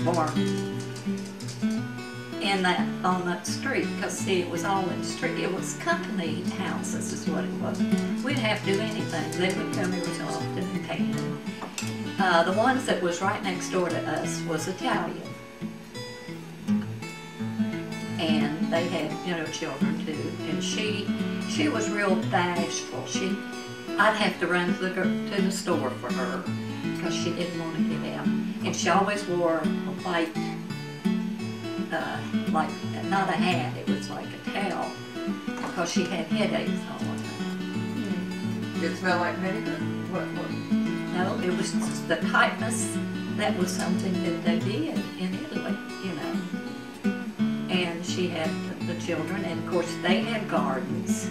for on that street, because see, it was all in the street. It was company houses is what it was. We'd have to do anything. They would come every so often and paint. The ones that was right next door to us was Italian. And they had, you know, children too. And she was real bashful. I'd have to run to the store for her because she didn't want to get out. And she always wore a white, like, not a hat, it was like a towel, because she had headaches all the time. Did it smell like vinegar? What? No, it was just the tightness. That was something that they did in Italy, you know. And she had the children, and of course they had gardens.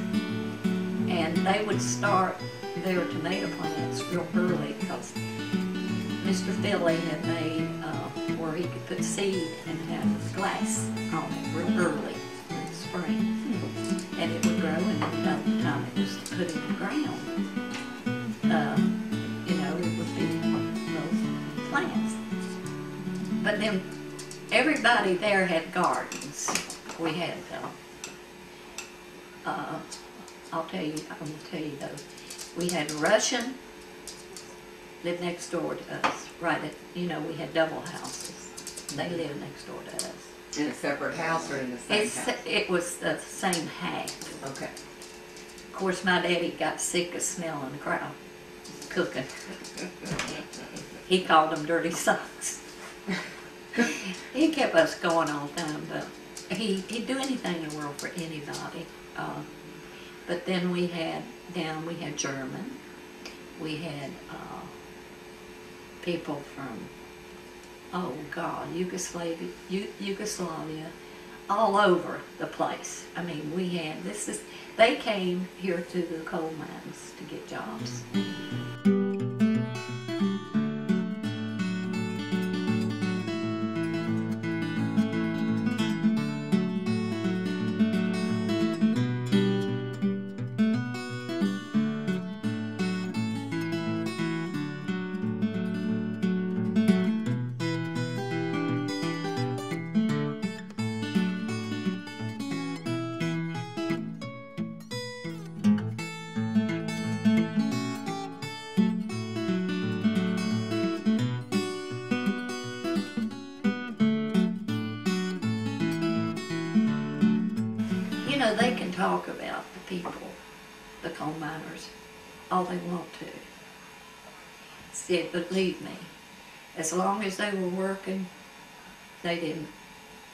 And they would start their tomato plants real early, because Mr. Philly had made where he could put seed and have glass on it real early in the spring. And it would grow, and by the time it was put in the ground, you know, it would be those plants. But then everybody there had gardens. We had, I'm gonna tell you those. We had Russian, lived next door to us, right at, you know, we had double houses. They lived next door to us. In a separate house or in the same house? It was the same half. Okay. Of course, my daddy got sick of smelling the crowd cooking. He called them dirty socks. He kept us going all the time, but he'd do anything in the world for anybody. But then we had German, we had people from, oh God, Yugoslavia, all over the place. I mean, we had, they came here to the coal mines to get jobs. You know, they can talk about the people, the coal miners, all they want to. See, believe me, as long as they were working, they didn't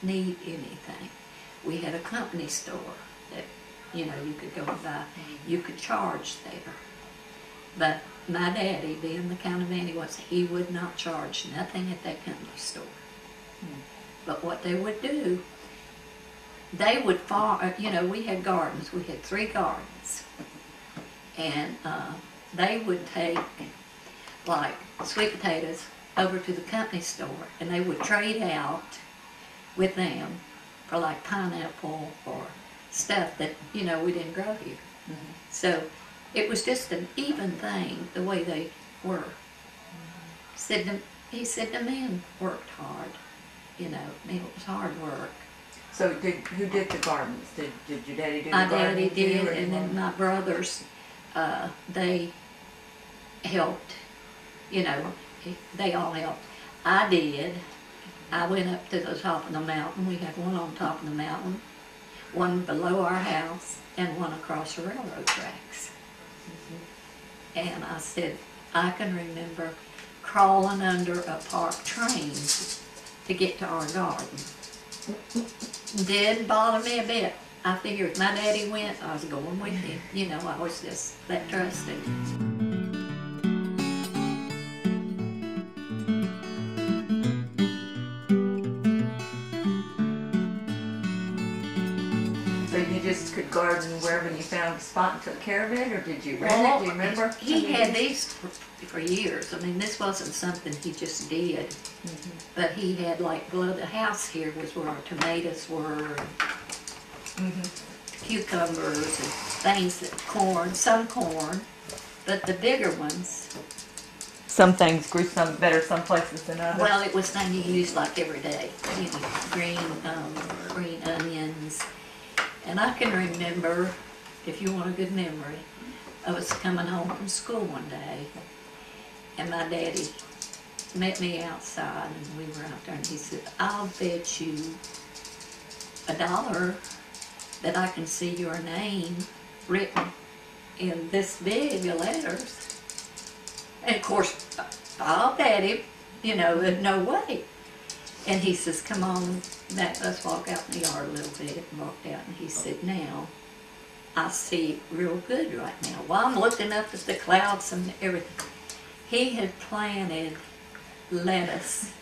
need anything. We had a company store that, you know, you could go and buy. You could charge there. But my daddy, being the kind of man he was, he would not charge nothing at that company store. But what they would do, they would farm, you know, we had gardens. We had 3 gardens. And they would take, like, sweet potatoes over to the company store, and they would trade out with them for, like, pineapple or stuff that, you know, we didn't grow here. So it was just an even thing, the way they were. He said the men worked hard, you know, it was hard work. So who did the gardens? Did your daddy do the My gardening? daddy did, and then my brothers, they helped, you know, they all helped. I did. I went up to the top of the mountain. We had one on top of the mountain, one below our house, and one across the railroad tracks. And I said, I can remember crawling under a parked train to get to our garden. Didn't bother me a bit. I figured if my daddy went, I was going with him. You know, I was just that trusting. So you just could garden wherever you found a spot and took care of it, or did you rent it? Do you remember? He had these for years. I mean, this wasn't something he just did. But he had, like, below the house here was where our tomatoes were, cucumbers and things, that corn, some corn, but the bigger ones some things grew some better some places than others. Well, it was thing you used like every day. You know, green onions. And I can remember, if you want a good memory, I was coming home from school one day, and my daddy met me outside, and we were out there, and he said, I'll bet you $1 that I can see your name written in this big of letters. And of course, I'll bet him, you know, no way. And he says, come on, let's walk out in the yard a little bit, and walked out, and he said, now, I see real good right now. While I'm looking up at the clouds and everything, he had planted lettuce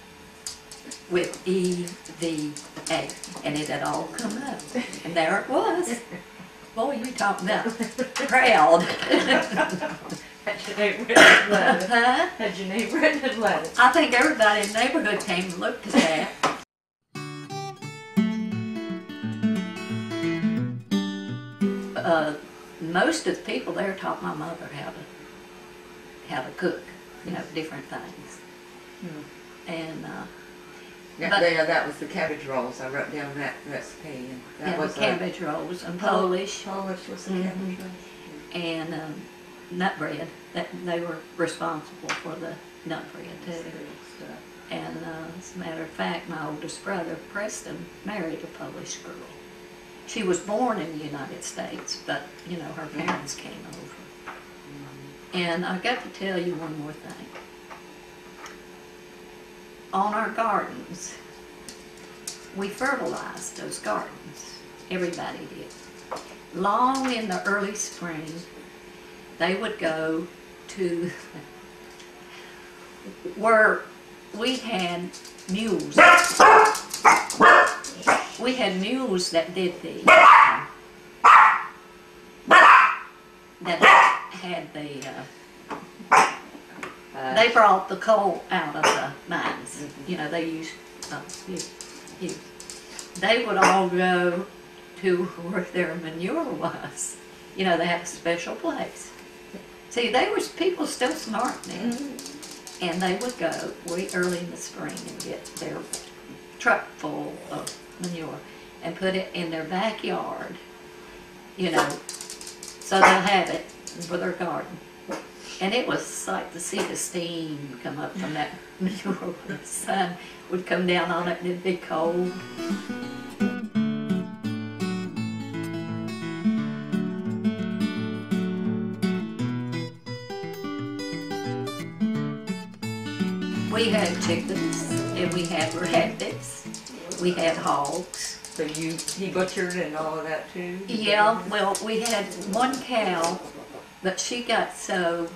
with EVA, and it had all come up, and there it was. Boy, you talking about proud. Had your name written in lettuce? Huh? Had your name written in lettuce? I think everybody in the neighborhood came and looked at that. Most of the people there taught my mother how to cook, you know, different things. And that was the cabbage rolls. I wrote down that recipe. And that was cabbage rolls and Polish. Polish was the cabbage rolls. And nut bread. They were responsible for the nut bread too. And as a matter of fact, my oldest brother, Preston, married a Polish girl. She was born in the United States, but, you know, her parents came over. And I got to tell you one more thing. On our gardens, we fertilized those gardens. Everybody did. Long in the early spring, they would go to where we had mules. We had mules that did the, that had the, they brought the coal out of the mines. You know, they used, they would all go to where their manure was. You know, they had a special place. See, they were people still smart then. And they would go way early in the spring and get their truck full of manure and put it in their backyard, you know, so they'll have it for their garden. And it was like to see the steam come up from that manure when the sun would come down on it and it'd be cold. We had chickens, and we had rabbits, we had hogs. So he butchered and all of that too? Yeah, well, we had one cow, but she got so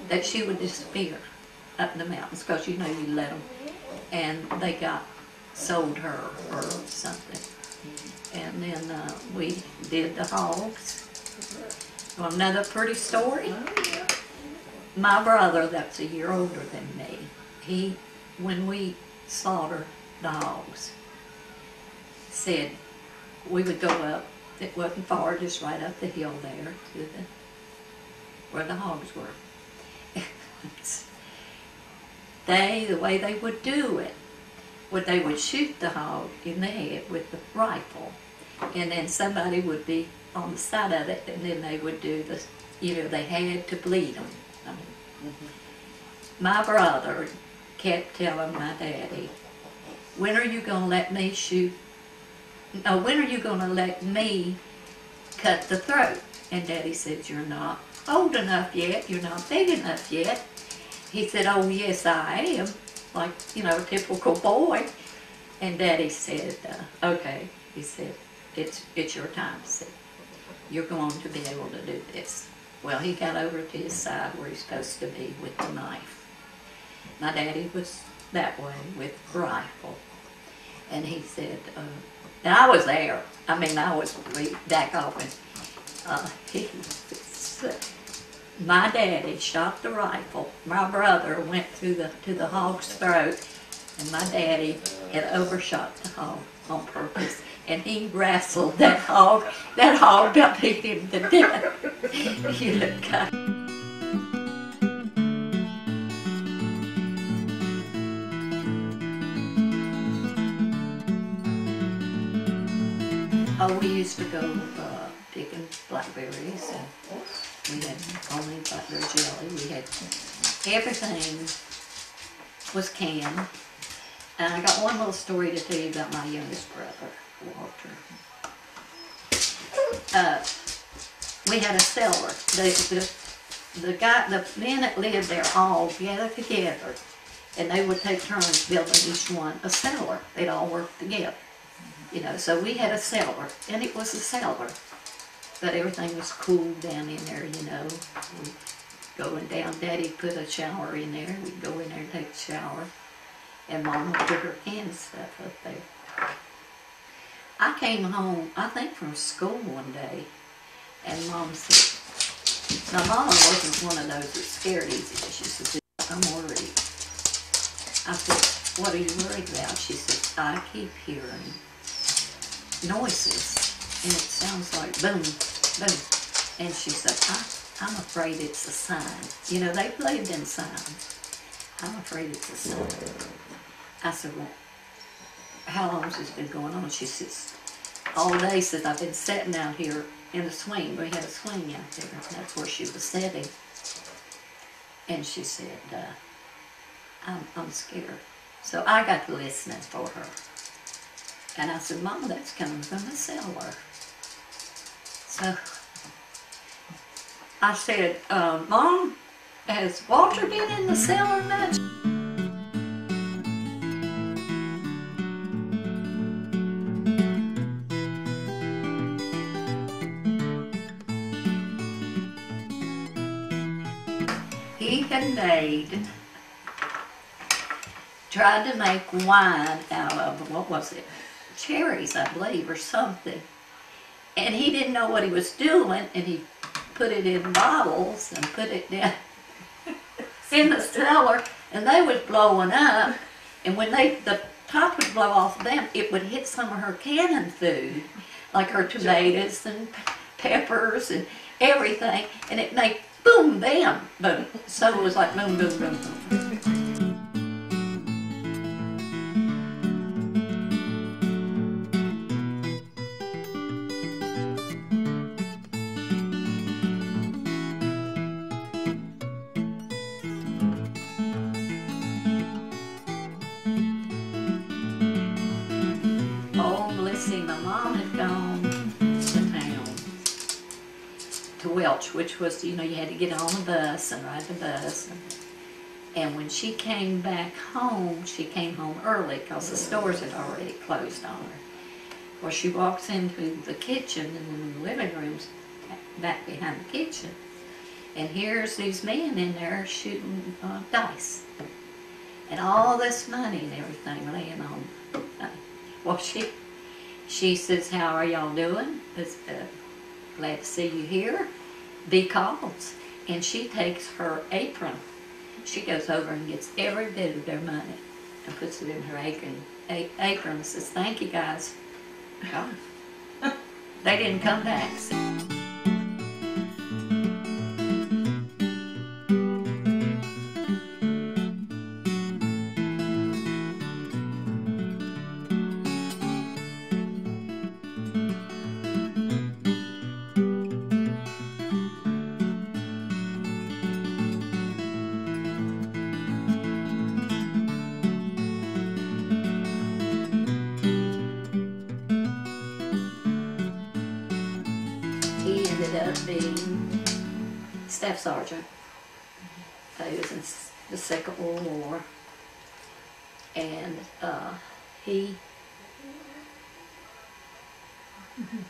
that she would disappear up in the mountains, because you know you let them, and they sold her or something. And then we did the hogs. Well, another pretty story. My brother, that's a year older than me, when we slaughtered the hogs, said we would go up, it wasn't far, just right up the hill there to where the hogs were. The way they would do it, they would shoot the hog in the head with the rifle, and then somebody would be on the side of it, and then they would do the, you know, they had to bleed them. I mean, my brother kept telling my daddy, when are you going to let me shoot? No, when are you going to let me cut the throat? And Daddy said, you're not old enough yet, you're not big enough yet. He said, oh yes I am, like, you know, a typical boy. And Daddy said, okay. He said, it's your time. He said, you're going to be able to do this. Well, he got over to his side where he's supposed to be with the knife. My daddy was that way with the rifle. And he said, and I was there. I mean, I was back off, and my daddy shot the rifle. My brother went to the hog's throat, and my daddy had overshot the hog on purpose. And he wrestled that hog. That hog got him to death. You look kind. Oh, we used to go picking blackberries, and we had homemade blackberry jelly. We had everything was canned. And I got one little story to tell you about my youngest brother, Walter. We had a cellar. The men that lived there all gathered together, and they would take turns building each one a cellar. They'd all work together, you know. So we had a cellar, and it was a cellar, but everything was cool down in there, you know. We'd going down, Daddy put a shower in there. We'd go in there and take a shower, and Mom would put her canned stuff up there. I came home, I think from school one day, and Mom said, now Mama wasn't one of those that scared easy. She said, I'm worried. I said, what are you worried about? She said, I keep hearing noises, and it sounds like boom, boom. And she said, I'm afraid it's a sign. You know, they believed in signs. I'm afraid it's a sign. I said, well, how long has this been going on? She says, all day since I've been sitting out here in the swing. We had a swing out there, and that's where she was sitting. And she said, I'm scared. So I got to listening for her. And I said, Mama, that's coming from the cellar. So I said, Mom, has Walter been in the cellar much? He had tried to make wine out of, what was it, cherries, I believe, or something. And he didn't know what he was doing, and he put it in bottles and put it down in the cellar, and they was blowing up. And when the top would blow off of them, it would hit some of her canning food, like her tomatoes and peppers and everything, and it made boom, bam, boom. So it was like boom, boom, boom, boom. Oh, let's see, my mom had gone to town to Welch, which was, you know, you had to get on the bus and ride the bus. And when she came back home, she came home early because the stores had already closed on her. Well, she walks into the kitchen, and then the living room's back behind the kitchen. And here's these men in there shooting dice. And all this money and everything laying on. Well, she says, how are y'all doing? Glad to see you here. Because, and she takes her apron. She goes over and gets every bit of their money and puts it in her apron and says, thank you guys. Oh. They didn't come back. He ended up being staff sergeant. He was in the Second World War, and he.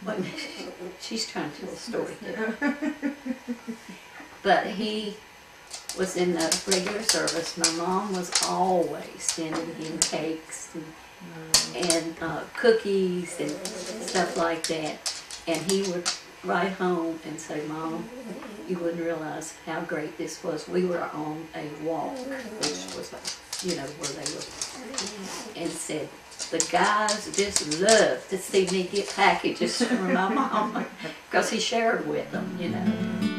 Wait a minute, she's trying to tell a story here. But he was in the regular service. My mom was always sending him cakes and cookies and stuff like that, and he would write home and say, Mom, you wouldn't realize how great this was. We were on a walk, which was, you know, where they were, and said, the guys just loved to see me get packages from my mom, because he shared with them, you know.